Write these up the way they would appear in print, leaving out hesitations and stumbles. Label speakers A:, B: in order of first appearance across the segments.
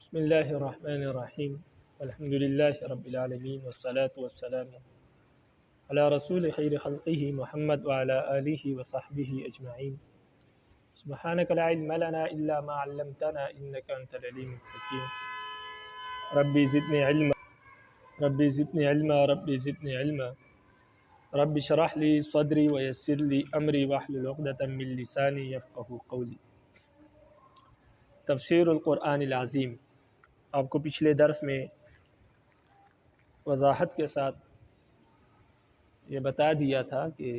A: بسم اللہ الرحمن الرحیم الحمد للہ رب العالمین والصلاة والسلام علی رسول خیر خلقہ محمد وعلی آلہ وصحبہ اجمعین سبحانک لا علم لنا الا ما علمتنا انک انت العلیم الحکیم ربی زدنی علما ربی زدنی علما ربی زدنی علما رب اشرح لی صدری ویسر لی امری واحلل عقدۃ من لسانی یفقہوا قولی۔ تفسیر القرآن العظیم۔ آپ کو پچھلے درس میں وضاحت کے ساتھ یہ بتا دیا تھا کہ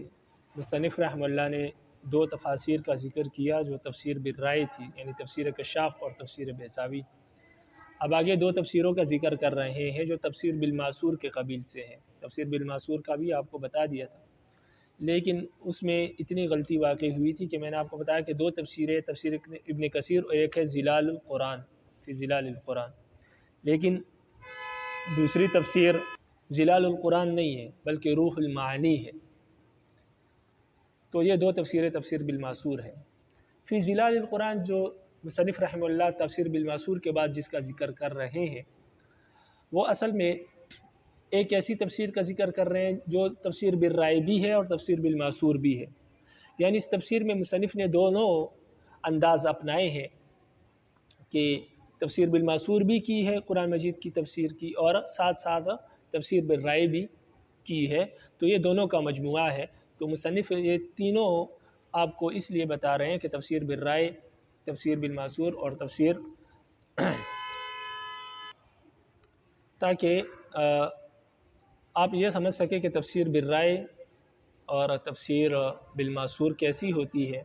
A: مصنف رحمہ اللہ نے دو تفاسیر کا ذکر کیا جو تفسیر بالرائے تھی، یعنی تفسیر کشاف اور تفسیر بیضاوی۔ اب آگے دو تفسیروں کا ذکر کر رہے ہیں جو تفسیر بالماسور کے قبیل سے ہیں۔ تفسیر بالماسور کا بھی آپ کو بتا دیا تھا، لیکن اس میں اتنی غلطی واقع ہوئی تھی کہ میں نے آپ کو بتایا کہ دو تفسیریں، تفسیر ابن کثیر اور ایک ہے ظلال القرآن فی ظلال القرآن، لیکن دوسری تفسیر ظلال القرآن نہیں ہے بلکہ روح المعانی ہے۔ تو یہ دو تفسیریں تفسیر بالماسور ہے۔ فی ظلال القرآن جو مصنف رحمہ اللہ تفسیر بالماسور کے بعد جس کا ذکر کر رہے ہیں، وہ اصل میں ایک ایسی تفسیر کا ذکر کر رہے ہیں جو تفسیر بالرائے بھی ہے اور تفسیر بالماسور بھی ہے، یعنی اس تفسیر میں مصنف نے دونوں انداز اپنائے ہیں کہ تفسیر بالماسور بھی کی ہے قرآن مجید کی تفسیر کی، اور ساتھ ساتھ تفسیر بالرائے بھی کی ہے، تو یہ دونوں کا مجموعہ ہے۔ تو مصنف یہ تینوں آپ کو اس لیے بتا رہے ہیں کہ تفسیر بالرائے، تفسیر بالماسور اور تفسیر تاکہ آپ یہ سمجھ سکیں کہ تفسیر بالرائے اور تفسیر بالماسور کیسی ہوتی ہے،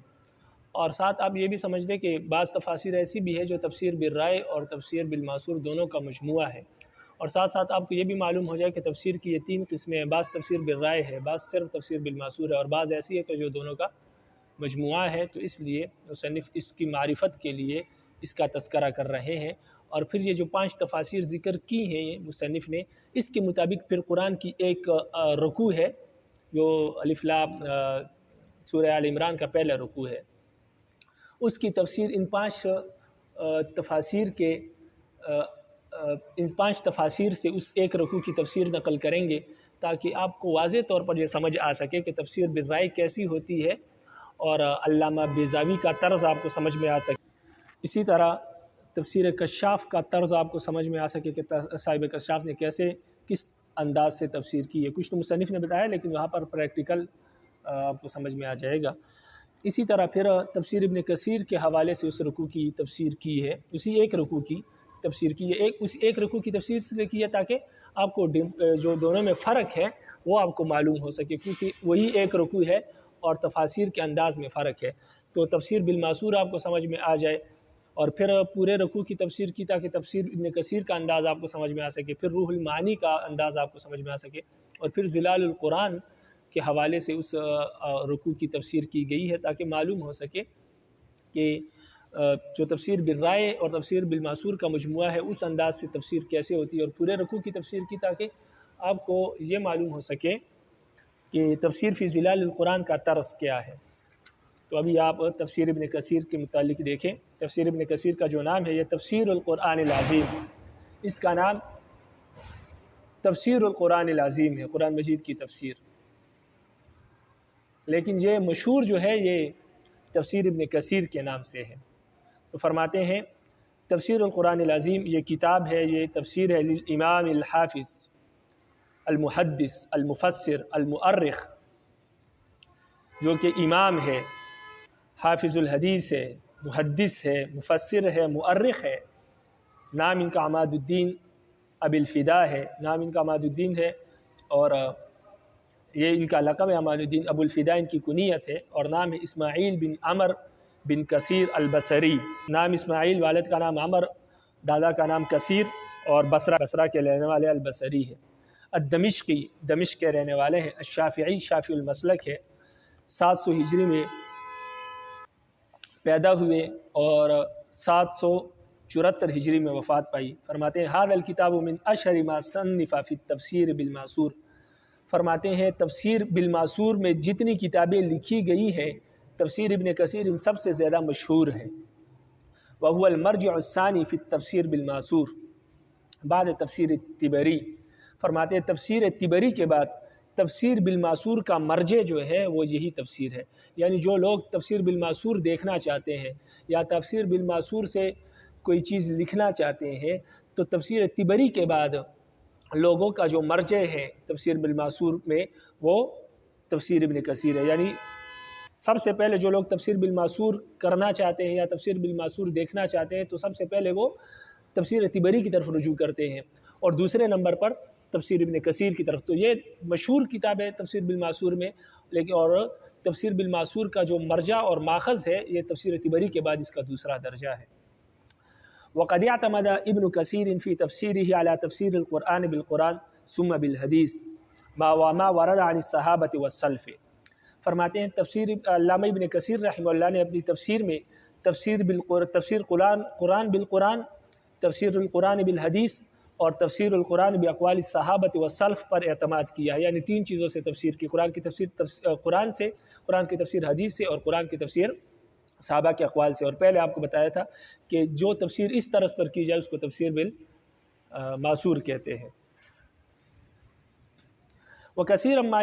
A: اور ساتھ آپ یہ بھی سمجھ لیں کہ بعض تفاسیر ایسی بھی ہے جو تفسیر بالرائے اور تفسیر بالماسور دونوں کا مجموعہ ہے، اور ساتھ ساتھ آپ کو یہ بھی معلوم ہو جائے کہ تفسیر کی یہ تین قسمیں ہیں، بعض تفسیر بالرائے ہے، بعض صرف تفسیر بالماسور ہے، اور بعض ایسی ہے کہ جو دونوں کا مجموعہ ہے۔ تو اس لیے مصنف اس کی معرفت کے لیے اس کا تذکرہ کر رہے ہیں، اور پھر یہ جو 5 تفاسیر ذکر کی ہیں مصنف نے، اس کے مطابق پھر قرآن کی ایک رکوع ہے جو الف لام سورہ آل عمران کا پہلا رکوع ہے، اس کی تفسیر ان 5 تفاسیر سے اس ایک رکوع کی تفسیر نقل کریں گے، تاکہ آپ کو واضح طور پر یہ سمجھ آ سکے کہ تفسیر بالرائے کیسی ہوتی ہے، اور علامہ بیضاوی کا طرز آپ کو سمجھ میں آ سکے، اسی طرح تفسیر کشاف کا طرز آپ کو سمجھ میں آ سکے کہ صاحب کشاف نے کس انداز سے تفسیر کی ہے۔ کچھ تو مصنف نے بتایا لیکن وہاں پر پریکٹیکل آپ کو سمجھ میں آ جائے گا۔ اسی طرح پھر تفسیر ابن کثیر کے حوالے سے اس رکوع کی تفسیر کی ہے، اسی ایک رکوع کی تفسیر کی ہے، اس ایک رکوع کی تفسیر سے کی ہے تاکہ آپ کو جو دونوں میں فرق ہے وہ آپ کو معلوم ہو سکے، کیونکہ وہی ایک رکوع ہے اور تفاسیر کے انداز میں فرق ہے۔ تو تفسیر بالماسور آپ کو سمجھ میں آ جائے، اور پھر پورے رکوع کی تفسیر کی تاکہ تفسیر ابن کثیر کا انداز آپ کو سمجھ میں آ سکے، پھر روح المعانی کا انداز آپ کو سمجھ میں آ سکے، اور پھر ظلال القرآن کے حوالے سے اس رکوع کی تفسیر کی گئی ہے تاکہ معلوم ہو سکے کہ جو تفسیر بالرائے اور تفسیر بالماسور کا مجموعہ ہے اس انداز سے تفسیر کیسے ہوتی ہے، اور پورے رکوع کی تفسیر کی تاکہ آپ کو یہ معلوم ہو سکے کہ تفسیر فی ظلال القرآن کا طرز کیا ہے۔ تو ابھی آپ تفسیر ابن کثیر کے متعلق دیکھیں۔ تفسیر ابن کثیر کا جو نام ہے یہ تفسیر القرآن العظیم، اس کا نام تفسیر القرآن العظیم ہے، قرآن مجید کی تفسیر، لیکن یہ مشہور جو ہے یہ تفسیر ابن کثیر کے نام سے ہے۔ تو فرماتے ہیں تفسیر القرآن العظیم یہ کتاب ہے، یہ تفسیر ہے للامام الحافظ المحدث المفسر المؤرخ، جو کہ امام ہے، حافظ الحدیث ہے، محدث ہے، مفسر ہے، مؤرخ ہے۔ نام ان کا عماد الدین ابی الفدا ہے، نام ان کا عماد الدین ہے، اور یہ ان کا لقب ہے عماد الدین، ابو الفدا ان کی کنیت ہے، اور نام ہے اسماعیل بن عمر بن کثیر البصری۔ نام اسماعیل، والد کا نام عمر، دادا کا نام کثیر، اور بصرہ کے رہنے والے البصری ہے۔ الدمشقی، دمشق کے رہنے والے ہیں۔ الشافعی، شافعی المسلک ہے، 700 ہجری میں پیدا ہوئے اور 774 ہجری میں وفات پائی۔ فرماتے ہیں ھذا الکتاب من اشہر ما صنف فی التفسیر بالماسور، فرماتے ہیں تفسیر بالماسور میں جتنی کتابیں لکھی گئی ہیں تفسیر ابن کثیر ان سب سے زیادہ مشہور ہے۔ وهو المرجع الثانی فی التفسیر بالماثور بعد تفسیر طبری. فرماتے ہیں تفسیر طبری کے بعد تفسیر بالماثور کا مرجع جو ہے وہ یہی تفسیر ہے. یعنی جو لوگ تفسیر بالماثور دیکھنا چاہتے ہیں یا تفسیر بالماثور سے کوئی چیز لکھنا چاہتے ہیں تو تفسیر طبری کے بعد لوگوں کا جو مرجع ہے تفسیر بالماثور میں وہ تفسیر ابن کثیر ہے. یعنی سب سے پہلے جو لوگ تفسیر بالماثور کرنا چاہتے ہیں یا تفسیر بالماثور دیکھنا چاہتے ہیں تو سب سے پہلے وہ تفسیر طبری کی طرف رجوع کرتے ہیں اور دوسرے نمبر پر تفسیر ابن کثیر کی طرف. تو یہ مشہور کتاب ہے تفسیر بالماثور میں، لیکن اور تفسیر بالماثور کا جو مرجع اور ماخذ ہے یہ تفسیر طبری کے بعد اس کا دوسرا درجہ ہے. وقد اعتمد ابن کثیر فی تفسیرہ علی تفسیر القرآن بالقرآن ثم بالحدیث ما ورد عن الصحابۃ والسلف. فرماتے ہیں تفسیر علامہ ابن کثیر رحمہ اللہ نے اپنی تفسیر میں تفسیر قرآن بالقرآن، تفسیر القرآن بالحدیث اور تفسیر القرآن باقوال الصحابۃ والسلف پر اعتماد کیا ہے. یعنی تین چیزوں سے تفسیر کی، قرآن کی تفسیر قرآن سے، قرآن کی تفسیر حدیث سے اور قرآن کی تفسیر صحابہ کے اقوال سے. اور پہلے آپ کو بتایا تھا کہ جو تفسیر اس طرز پر کی جائے اس کو تفسیر بالماثور کہتے ہیں. وکثیرا ما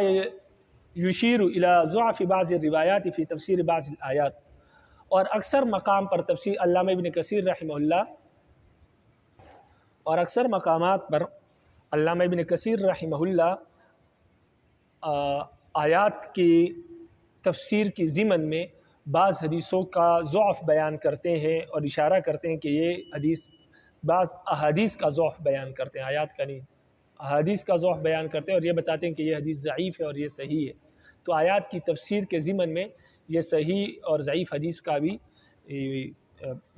A: یشیر الی ضعف بعض الروایات فی تفسیر بعض الآیات. اور اکثر مقام پر تفسیر علامہ ابن کثیر رحمہ اللہ اور اکثر مقامات پر علامہ ابن کثیر رحمہ اللہ آیات کی تفسیر کی ضمن میں بعض حدیثوں کا ضعف بیان کرتے ہیں اور اشارہ کرتے ہیں کہ یہ حدیث، بعض احادیث کا ضعف بیان کرتے ہیں، آیات کا نہیں، احادیث کا ضعف بیان کرتے ہیں اور یہ بتاتے ہیں کہ یہ حدیث ضعیف ہے اور یہ صحیح ہے. تو آیات کی تفسیر کے ضمن میں یہ صحیح اور ضعیف حدیث کا بھی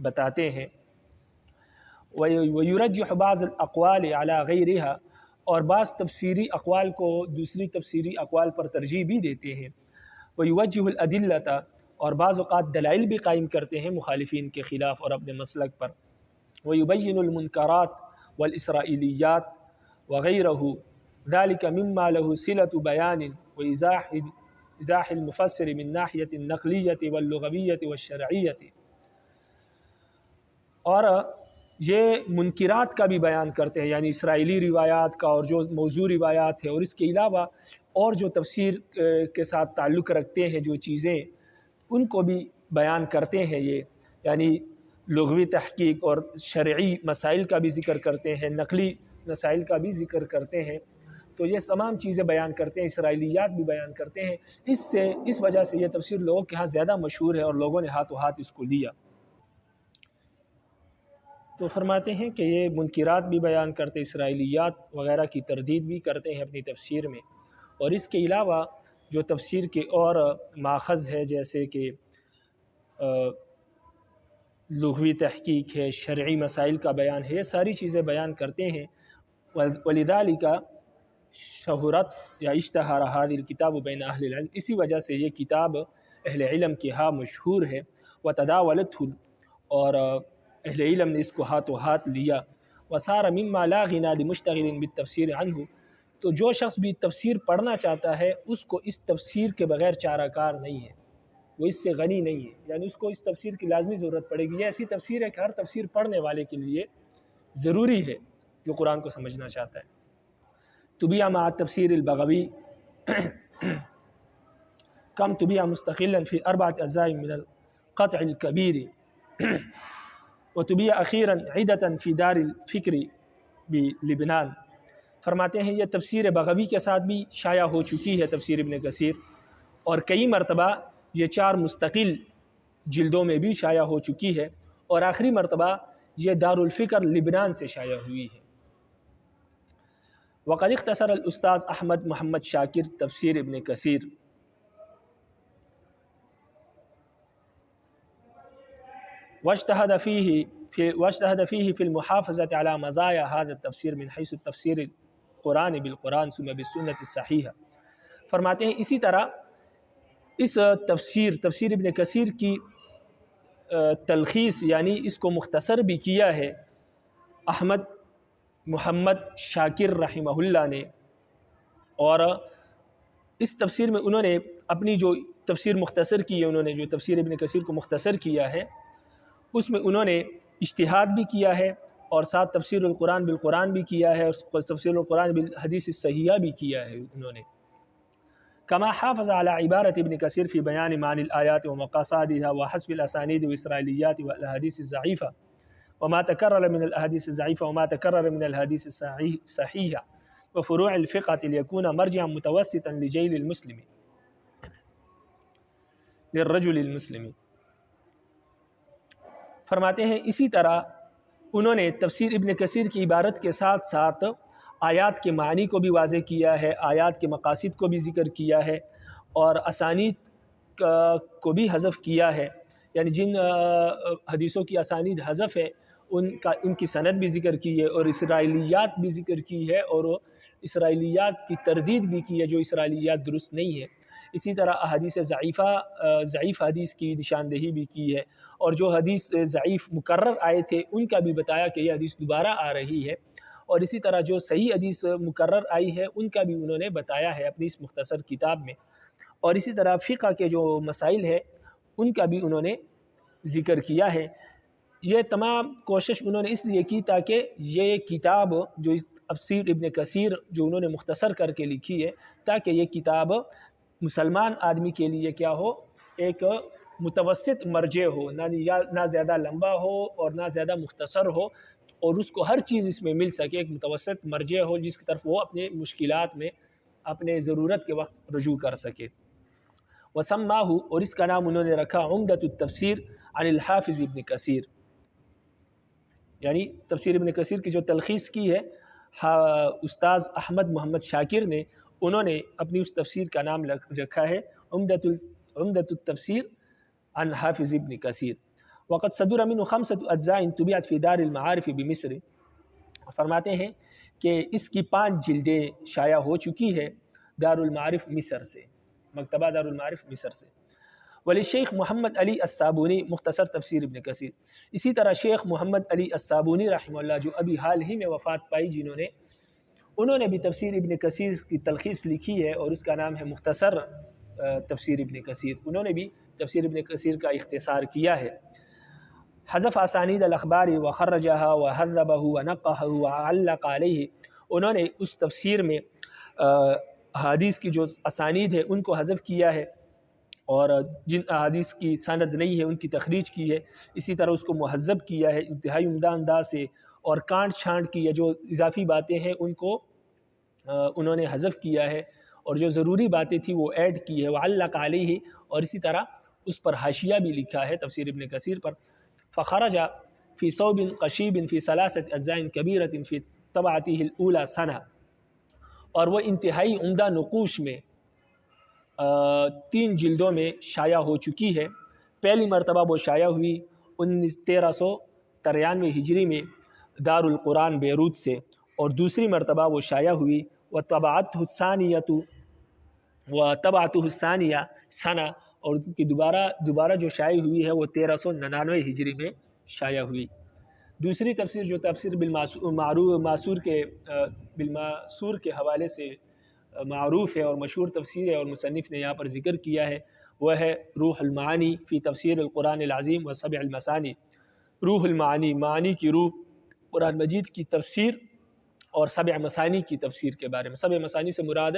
A: بتاتے ہیں. وَيُرَجِّحُ بَعْضَ الْأَقْوَالِ عَلَى غَيْرِهَا. اور بعض تفسیری اقوال کو دوسری تفسیری اقوال پر ترجیح بھی دیتے ہیں. وَيُوَجِّهُ الْأَدِلَّةَ. اور بعض اوقات دلائل بھی قائم کرتے ہیں مخالفین کے خلاف اور اپنے مسلک پر. وَيُبَيِّنُ الْمُنْكَرَاتِ وَالْإِسْرَائِيلِيَّاتِ وَغَيْرَهُ ذَلِكَ مِمَّا لَهُ صِلَةُ بَيَانٍ وَإِيضَاحِ الْمُفَسِّرِ مِنْ نَاحِيَةِ النَّقْلِيَّةِ وَاللُّغَوِيَّةِ وَالشَّرْعِيَّةِ. اور یہ منکرات کا بھی بیان کرتے ہیں، یعنی اسرائیلی روایات کا اور جو موضوع روایات ہیں، اور اس کے علاوہ اور جو تفسیر کے ساتھ تعلق رکھتے ہیں جو چیزیں ان کو بھی بیان کرتے ہیں. یہ یعنی لغوی تحقیق اور شرعی مسائل کا بھی ذکر کرتے ہیں، نقلی مسائل کا بھی ذکر کرتے ہیں. تو یہ تمام چیزیں بیان کرتے ہیں، اسرائیلیات بھی بیان کرتے ہیں. اس وجہ سے یہ تفسیر لوگوں کے ہاں زیادہ مشہور ہے اور لوگوں نے ہاتھوں ہاتھ اس کو لیا. تو فرماتے ہیں کہ یہ منکرات بھی بیان کرتے، اسرائیلیات وغیرہ کی تردید بھی کرتے ہیں اپنی تفسیر میں. اور اس کے علاوہ جو تفسیر کے اور ماخذ ہے جیسے کہ لغوی تحقیق ہے، شرعی مسائل کا بیان ہے، یہ ساری چیزیں بیان کرتے ہیں. وَلِذَلِكَ شہرت یا اشتہار هذه الکتاب بین اہل العلم. اسی وجہ سے یہ کتاب اہل علم کے ہاں مشہور ہے. وَتَدَاوَلَتْهُ. اور اہل علم نے اس کو ہاتھوں ہاتھ لیا. وَصَارَ مِمَّا لَا غِنَىٰ لِمُشْتَغِلٍ بِالتَّفْسِيرِ عَنْهُ. تو جو شخص بھی تفسیر پڑھنا چاہتا ہے اس کو اس تفسیر کے بغیر چارہ کار نہیں ہے، وہ اس سے غنی نہیں ہے، یعنی اس کو اس تفسیر کی لازمی ضرورت پڑے گی. یہ ایسی تفسیر ہے کہ ہر تفسیر پڑھنے والے کے لیے ضروری ہے جو قرآن کو سمجھنا چاہتا ہے. طبیعہ مع تفسیر البغوی کم طبیعہ مستقلا فی 4 اجزاء من القطع الكبیر وطبیعہ اخیرا عدتا فی دار الفکر بلبنان. فرماتے ہیں یہ تفسیر بغوی کے ساتھ بھی شائع ہو چکی ہے تفسیر ابن کثیر، اور کئی مرتبہ یہ 4 مستقل جلدوں میں بھی شائع ہو چکی ہے، اور آخری مرتبہ یہ دار الفکر لبنان سے شائع ہوئی ہے. وقد اختصر الاستاذ احمد محمد شاکر تفسیر ابن کثیر. واجتهد فيه في المحافظة على مزايا هذا التفسير من حيث التفسير القرآن بالقرآن ثم بالسنة الصحيحة. فرماتے ہیں اسی طرح اس تفسیر ابن کثیر کی تلخیص یعنی اس کو مختصر بھی کیا ہے احمد محمد شاکر رحمہ اللہ نے. اور اس تفسیر میں انہوں نے اپنی جو تفسیر مختصر کی ہے، انہوں نے جو تفسیر ابن کثیر کو مختصر کیا ہے اس میں انہوں نے اجتہاد بھی کیا ہے اور ساتھ تفسیر القرآن بالقرآن بھی کیا ہے اور تفسیر القرآن بالحدیث الصحیحہ بھی کیا ہے انہوں نے. كما حافظ على عبارة ابن كثير في بيان معاني الآيات ومقاصدها وحسب الأسانيد والإسرائيليات والأحاديث الضعيفة وما تكرر من الأحاديث الضعيفة وما تكرر من الحديث الصحيحة وفروع الفقه ليكون مرجعا متوسطا لجيل المسلم للرجل المسلم. فرماتے ہیں اسی طرح انہوں نے تفسیر ابن کثیر کی عبارت کے ساتھ ساتھ آیات کے معنی کو بھی واضح کیا ہے، آیات کے مقاصد کو بھی ذکر کیا ہے اور اسانید کو بھی حذف کیا ہے، یعنی جن حدیثوں کی اسانید حذف ہے ان کی سند بھی ذکر کی ہے اور اسرائیلیات بھی ذکر کی ہے اور اسرائیلیات کی تردید بھی کی ہے جو اسرائیلیات درست نہیں ہے. اسی طرح احادیث ضعیف حدیث کی نشاندہی بھی کی ہے اور جو حدیث ضعیف مکرر آئے تھے ان کا بھی بتایا کہ یہ حدیث دوبارہ آ رہی ہے، اور اسی طرح جو صحیح حدیث مکرر آئی ہے ان کا بھی انہوں نے بتایا ہے اپنی اس مختصر کتاب میں. اور اسی طرح فقہ کے جو مسائل ہے ان کا بھی انہوں نے ذکر کیا ہے. یہ تمام کوشش انہوں نے اس لیے کی تاکہ یہ کتاب جو تفسیر ابن کثیر جو انہوں نے مختصر کر کے لکھی ہے تاکہ یہ کتاب مسلمان آدمی کے لیے کیا ہو، ایک متوسط مرجع ہو، نہ زیادہ لمبا ہو اور نہ زیادہ مختصر ہو، اور اس کو ہر چیز اس میں مل سکے، ایک متوسط مرجع ہو جس کی طرف وہ اپنے مشکلات میں اپنے ضرورت کے وقت رجوع کر سکے. وسماہ، اور اس کا نام انہوں نے رکھا عمدۃ التفسیر عن الحافظ ابن کثیر، یعنی تفسیر ابن کثیر کی جو تلخیص کی ہے استاذ احمد محمد شاکر نے، انہوں نے اپنی اس تفسیر کا نام رکھا ہے عمدۃ التفسیر عن حافظ ابن کثیر. وقد صدر منه 5 اجزاء طبعت في دار المعارف بمصر. فرماتے ہیں کہ اس کی 5 جلدیں شائع ہو چکی ہے دار المعارف مصر سے، مکتبہ دار المعارف مصر سے. ولشیخ محمد علی الصابونی مختصر تفسیر ابن کثیر. اسی طرح شیخ محمد علی الصابونی رحمہ اللہ جو ابھی حال ہی میں وفات پائی، انہوں نے بھی تفسیر ابن کثیر کی تلخیص لکھی ہے اور اس کا نام ہے مختصر تفسیر ابن کثیر. انہوں نے بھی تفسیر ابن کثیر کا اختصار کیا ہے. حذف اسانید الاخبار وخرجها وهذبه ونقه وعلق علیہ. انہوں نے اس تفسیر میں حدیث کی جو اسانید ہے ان کو حذف کیا ہے اور جن احادیث کی سند نہیں ہے ان کی تخریج کی ہے. اسی طرح اس کو مہذب کیا ہے انتہائی عمدہ انداز سے، اور کانٹ چھانٹ کی ہے جو اضافی باتیں ہیں ان کو انہوں نے حذف کیا ہے اور جو ضروری باتیں تھیں وہ ایڈ کی ہے. وعلق علیہ، اور اسی طرح اس پر حاشیہ بھی لکھا ہے تفسیر ابن کثیر پر. فخرج فی صوب قشیب فی 3 اجزاء کبیرۃ فی طبعتہ الاولی سنہ، اور وہ انتہائی عمدہ نقوش میں 3 جلدوں میں شائع ہو چکی ہے. پہلی مرتبہ وہ شائع ہوئی 1393 ہجری میں دار القرآن بیروت سے، اور دوسری مرتبہ وہ شائع ہوئی وطبعتہ الثانیہ سنہ، اور اس کی دوبارہ جو شائع ہوئی ہے وہ 1399 ہجری میں شائع ہوئی. دوسری تفسیر جو تفسیر بالماسور کے حوالے سے معروف ہے اور مشہور تفسیر ہے اور مصنف نے یہاں پر ذکر کیا ہے وہ ہے روح المعانی فی تفسیر القرآن العظیم و 7 المثانی. روح المعانی، معانی کی روح، قرآن مجید کی تفسیر اور 7 مثانی کی تفسیر کے بارے میں. 7 مثانی سے مراد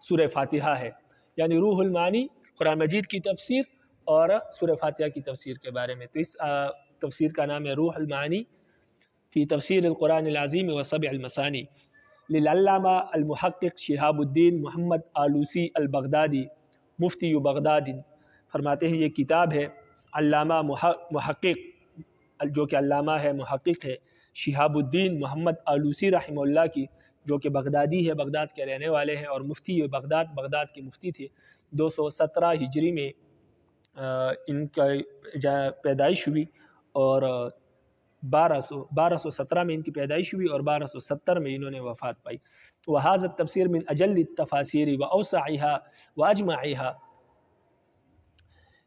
A: سورہ فاتحہ ہے، یعنی روح المعانی قرآن مجید کی تفسیر اور سورہ فاتحہ کی تفسیر کے بارے میں. تو اس تفسیر کا نام ہے روح المعانی فی تفسیر القرآن العظیم و 7 المثانی للعلامہ المحقق شہاب الدین محمد آلوسی البغدادی مفتی بغداد. فرماتے ہیں یہ کتاب ہے علامہ محقق جو کہ علامہ ہے، محقق ہے، شہاب الدین محمد آلوسی رحمہ اللہ کی، جو کہ بغدادی ہے، بغداد کے رہنے والے ہیں اور مفتی بغداد کے مفتی تھے. 217 ہجری میں ان کا پیدائش ہوئی اور 1217 میں ان کی پیدائش ہوئی اور 1270 میں انہوں نے وفات پائی. وہذا التفسیر من اجل التفاسیر واوسعها واجمعها،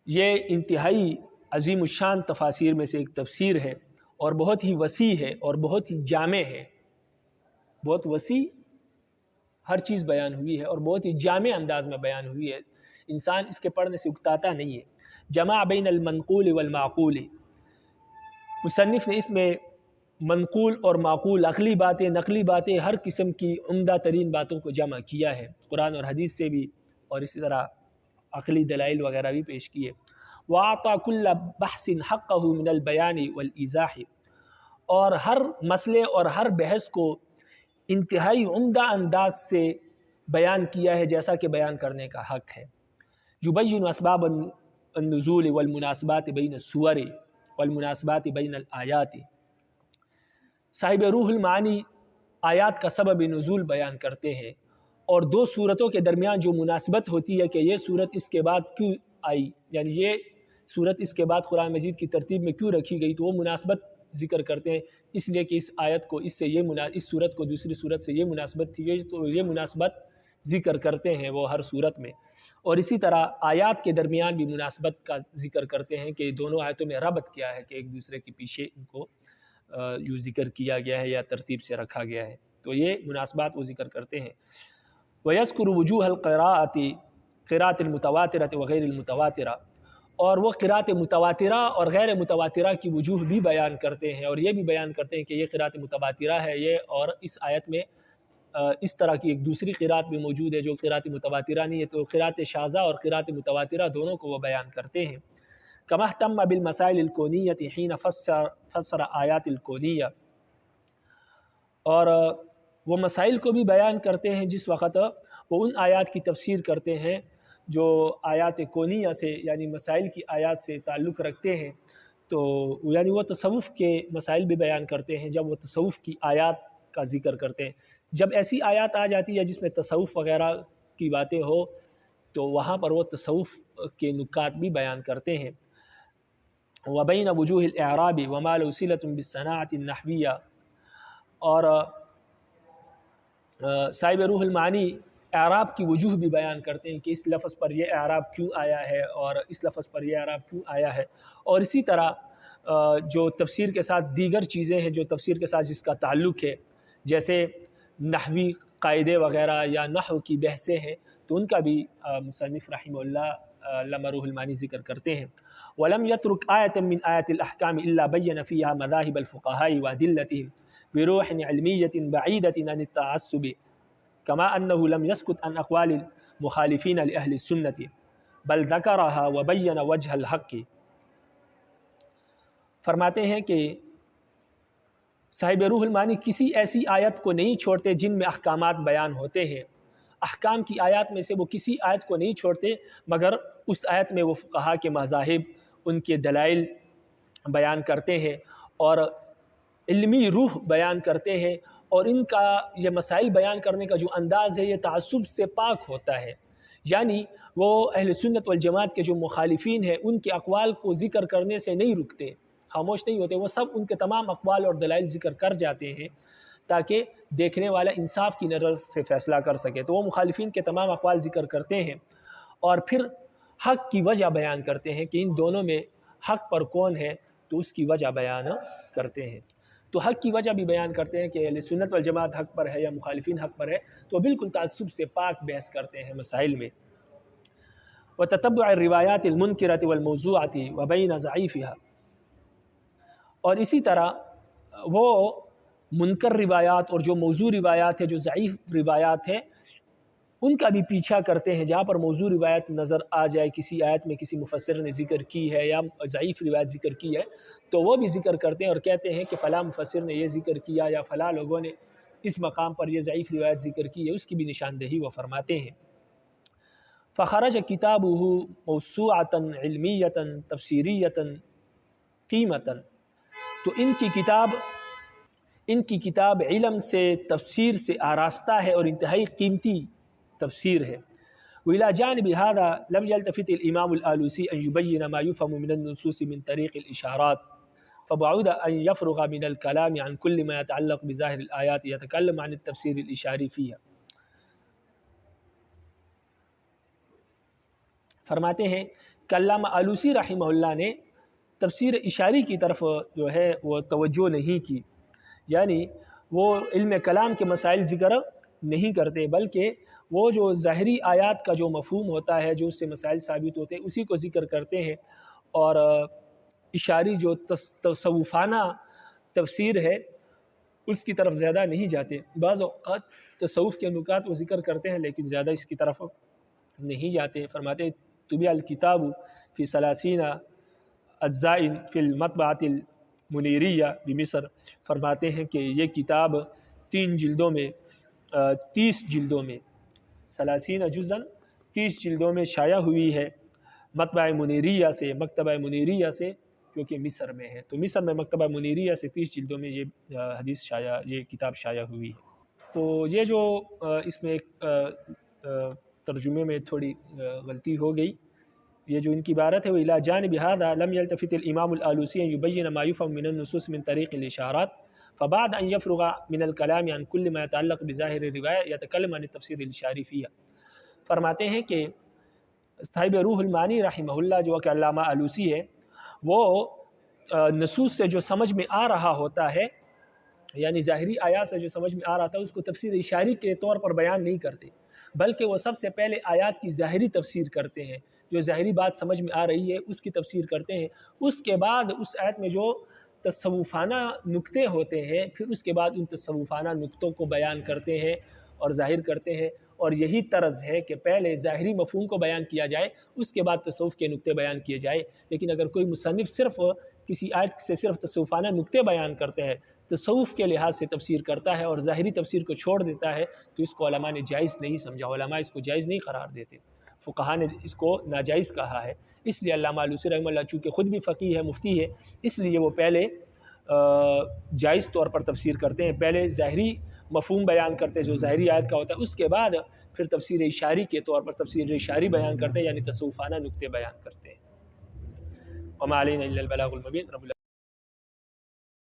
A: یہ انتہائی عظیم الشان تفاسیر میں سے ایک تفسیر ہے اور بہت ہی وسیع ہے اور بہت ہی جامع ہے. بہت وسیع ہر چیز بیان ہوئی ہے اور بہت ہی جامع انداز میں بیان ہوئی ہے، انسان اس کے پڑھنے سے اکتاتا نہیں ہے. جمع بین المنقول والمعقول، مصنف نے اس میں منقول اور معقول عقلی باتیں، نقلی باتیں، ہر قسم کی عمدہ ترین باتوں کو جمع کیا ہے، قرآن اور حدیث سے بھی، اور اسی طرح عقلی دلائل وغیرہ بھی پیش کیے۔ وَأَعْطَى كُلَّ بَحْثٍ حَقَّهُ مِنَ الْبَيَانِ وَالْإِيضَاحِ، اور ہر مسئلے اور ہر بحث کو انتہائی عمدہ انداز سے بیان کیا ہے جیسا کہ بیان کرنے کا حق ہے۔ یبین اسباب النزول والمناسبات بین السور والمناسبات بین الآیات، صاحب روح المعانی آیات کا سبب نزول بیان کرتے ہیں اور دو صورتوں کے درمیان جو مناسبت ہوتی ہے کہ یہ صورت اس کے بعد کیوں آئی، یعنی یہ صورت اس کے بعد قرآن مجید کی ترتیب میں کیوں رکھی گئی، تو وہ مناسبت ذکر کرتے ہیں، اس لیے کہ اس آیت کو اس صورت کو دوسری صورت سے یہ مناسبت تھی، تو یہ مناسبت ذکر کرتے ہیں وہ ہر صورت میں۔ اور اسی طرح آیات کے درمیان بھی مناسبت کا ذکر کرتے ہیں کہ دونوں آیتوں میں ربط کیا ہے، کہ ایک دوسرے کے پیچھے ان کو یوں ذکر کیا گیا ہے یا ترتیب سے رکھا گیا ہے، تو یہ مناسبات وہ ذکر کرتے ہیں۔ وَيَذْكُرُ وُجُوهَ الْقِرَاءَةِ قِرَاءَةِ الْمُتَوَاتِرَةِ وَغَيْرِ الْمُتَوَاتِرَةِ، اور وہ قراءت متواترہ اور غیر متواترہ کی وجوہ بھی بیان کرتے ہیں، اور یہ بھی بیان کرتے ہیں کہ یہ قراءت متواترہ ہے یہ، اور اس آیت میں اس طرح کی ایک دوسری قراءت بھی موجود ہے جو قراءت متواترہ نہیں ہے، تو قراءت شاذہ اور قراءت متواترہ دونوں کو وہ بیان کرتے ہیں۔ کما اہتم بالمسائل الکونیۃ حین فسر آیات الکونیہ، اور وہ مسائل کو بھی بیان کرتے ہیں جس وقت وہ ان آیات کی تفسیر کرتے ہیں جو آیات کونیہ سے یعنی مسائل کی آیات سے تعلق رکھتے ہیں، تو یعنی وہ تصوف کے مسائل بھی بیان کرتے ہیں جب وہ تصوف کی آیات کا ذکر کرتے ہیں۔ جب ایسی آیات آ جاتی ہے جس میں تصوف وغیرہ کی باتیں ہو تو وہاں پر وہ تصوف کے نکات بھی بیان کرتے ہیں۔ وبین وجوہ الاعراب وما له صلۃ بالصناعۃ النحویہ، اور صاحب روح المعانی اعراب کی وجوہ بھی بیان کرتے ہیں کہ اس لفظ پر یہ اعراب کیوں آیا ہے اور اس لفظ پر یہ اعراب کیوں آیا ہے، اور اسی طرح جو تفسیر کے ساتھ دیگر چیزیں ہیں جو تفسیر کے ساتھ جس کا تعلق ہے، جیسے نحوی قاعدے وغیرہ یا نحو کی بحثیں ہیں، تو ان کا بھی مصنف رحمہ اللہ علامہ روح المعانی ذکر کرتے ہیں۔ وَلَمْ يَتْرُكْ آيَةً مِّنْ آيَاتِ الْأَحْكَامِ إِلَّا بَيَّنَ فِيهَا مَذَاهِبَ الْفُقَهَاءِ وَأَدِلَّتِهِمْ بِرُوحٍ عِلْمِيَّةٍ بَعِيدَةٍ عَنِ التَّعَصُّبِ كما أنه لم يسكت عن أقوال المخالفين لأهل السنة بل ذكرها وبين وجه الحق۔ فرماتے ہیں کہ صاحب روح المعانی کسی ایسی آیت کو نہیں چھوڑتے جن میں احکامات بیان ہوتے ہیں، احکام کی آیات میں سے وہ کسی آیت کو نہیں چھوڑتے مگر اس آیت میں وہ فقہا کے مذاہب، ان کے دلائل بیان کرتے ہیں اور علمی روح بیان کرتے ہیں، اور ان کا یہ مسائل بیان کرنے کا جو انداز ہے یہ تعصب سے پاک ہوتا ہے، یعنی وہ اہل سنت والجماعت کے جو مخالفین ہیں ان کے اقوال کو ذکر کرنے سے نہیں رکتے، خاموش نہیں ہوتے، وہ سب ان کے تمام اقوال اور دلائل ذکر کر جاتے ہیں تاکہ دیکھنے والا انصاف کی نظر سے فیصلہ کر سکے۔ تو وہ مخالفین کے تمام اقوال ذکر کرتے ہیں اور پھر حق کی وجہ بیان کرتے ہیں کہ ان دونوں میں حق پر کون ہے، تو اس کی وجہ بیان کرتے ہیں۔ تو حق کی وجہ بھی بیان کرتے ہیں کہ اہل سنت والجماعت حق پر ہے یا مخالفین حق پر ہے، تو بالکل تعصب سے پاک بحث کرتے ہیں مسائل میں۔ وتتبع الروایات المنکرۃ والموضوعۃ وبین ضعیفها، اور اسی طرح وہ منکر روایات اور جو موضوع روایات ہے، جو ضعیف روایات ہیں، ان کا بھی پیچھا کرتے ہیں۔ جہاں پر موضوع روایت نظر آ جائے، کسی آیت میں کسی مفسر نے ذکر کی ہے یا ضعیف روایت ذکر کی ہے، تو وہ بھی ذکر کرتے ہیں اور کہتے ہیں کہ فلاں مفسر نے یہ ذکر کیا یا فلاں لوگوں نے اس مقام پر یہ ضعیف روایت ذکر کی ہے، اس کی بھی نشاندہی وہ فرماتے ہیں۔ فخرج کتابہ موسوعۃ علمیۃ تفسیریۃ قیمۃ، تو ان کی کتاب علم سے، تفسیر سے آراستہ ہے اور انتہائی قیمتی تفسیر ہے۔ وإلى جانب هذا لم يلتفت الإمام الآلوسی أن يبين ما يفهم من النصوص من طريق الإشارات، فبعد أن يفرغ من الكلام عن كل ما يتعلق بظاهر الآيات يتكلم عن التفسير الإشاري فيها۔ فرماتے ہیں کہ علامہ آلوسی رحمہ اللہ نے تفسیر اشاری کی طرف جو ہے وہ توجہ نہیں کی، یعنی وہ علم کلام کے مسائل ذکر نہیں کرتے، بلکہ وہ جو ظاہری آیات کا جو مفہوم ہوتا ہے، جو اس سے مسائل ثابت ہوتے ہیں، اسی کو ذکر کرتے ہیں، اور اشاری جو تصوفانہ تفسیر ہے اس کی طرف زیادہ نہیں جاتے. بعض اوقات تصوف کے نکات وہ ذکر کرتے ہیں لیکن زیادہ اس کی طرف نہیں جاتے. فرماتے طبع الکتاب فی ثلاثین اجزاء فی المطبعۃ المنیریہ بمصر. فرماتے ہیں کہ یہ کتاب 30 جلدوں میں 30 جزء 30 جلدوں میں شائع ہوئی ہے مطبع منیریہ سے، مکتبہ منیریہ سے، کیونکہ مصر میں ہے. تو مصر میں مکتبہ منیریہ سے 30 جلدوں میں یہ کتاب شائع ہوئی ہے. تو یہ جو اس میں ایک ترجمے میں تھوڑی غلطی ہو گئی. یہ جو ان کی عبارت ہے وہ الی جانب ھذا لم یلتفت الامام الآلوسی ان یبین ما یفهم من النصوص من طریق الاشارات فبعد ان يفرغ من الكلام عن كل ما يتعلق بظاہر الروایہ يتکلم عن التفسیر الاشاری فیہ. فرماتے ہیں کہ صاحب روح المعانی رحمہ اللہ جو کہ علامہ آلوسی ہے، وہ نصوص سے جو سمجھ میں آ رہا ہوتا ہے، یعنی ظاہری آیات سے جو سمجھ میں آ رہا تھا اس کو تفسیر اشاری کے طور پر بیان نہیں کرتے، بلکہ وہ سب سے پہلے آیات کی ظاہری تفسیر کرتے ہیں. جو ظاہری بات سمجھ میں آ رہی ہے اس کی تفسیر کرتے ہیں. اس کے بعد اس آیت میں جو تصوفانہ نکتے ہوتے ہیں پھر اس کے بعد ان تصوفانہ نکتوں کو بیان کرتے ہیں اور ظاہر کرتے ہیں. اور یہی طرز ہے کہ پہلے ظاہری مفہوم کو بیان کیا جائے اس کے بعد تصوف کے نکتے بیان کیے جائے. لیکن اگر کوئی مصنف صرف کسی آیت سے صرف تصوفانہ نکتے بیان کرتے ہیں، تصوف کے لحاظ سے تفسیر کرتا ہے اور ظاہری تفسیر کو چھوڑ دیتا ہے، تو اس کو علماء نے جائز نہیں سمجھا. علماء اس کو جائز نہیں قرار دیتے، فقہا نے اس کو ناجائز کہا ہے. اس لیے علامہ آلوسی رحمہ اللہ چونکہ خود بھی فقیہ ہے، مفتی ہے، اس لیے وہ پہلے جائز طور پر تفسیر کرتے ہیں. پہلے ظاہری مفہوم بیان کرتے ہیں جو ظاہری آیت کا ہوتا ہے، اس کے بعد پھر تفسیر اشاری کے طور پر تفسیر اشاری بیان کرتے ہیں، یعنی تصوفانہ نکتے بیان کرتے ہیں. وما علینا الا البلاغ المبین. رب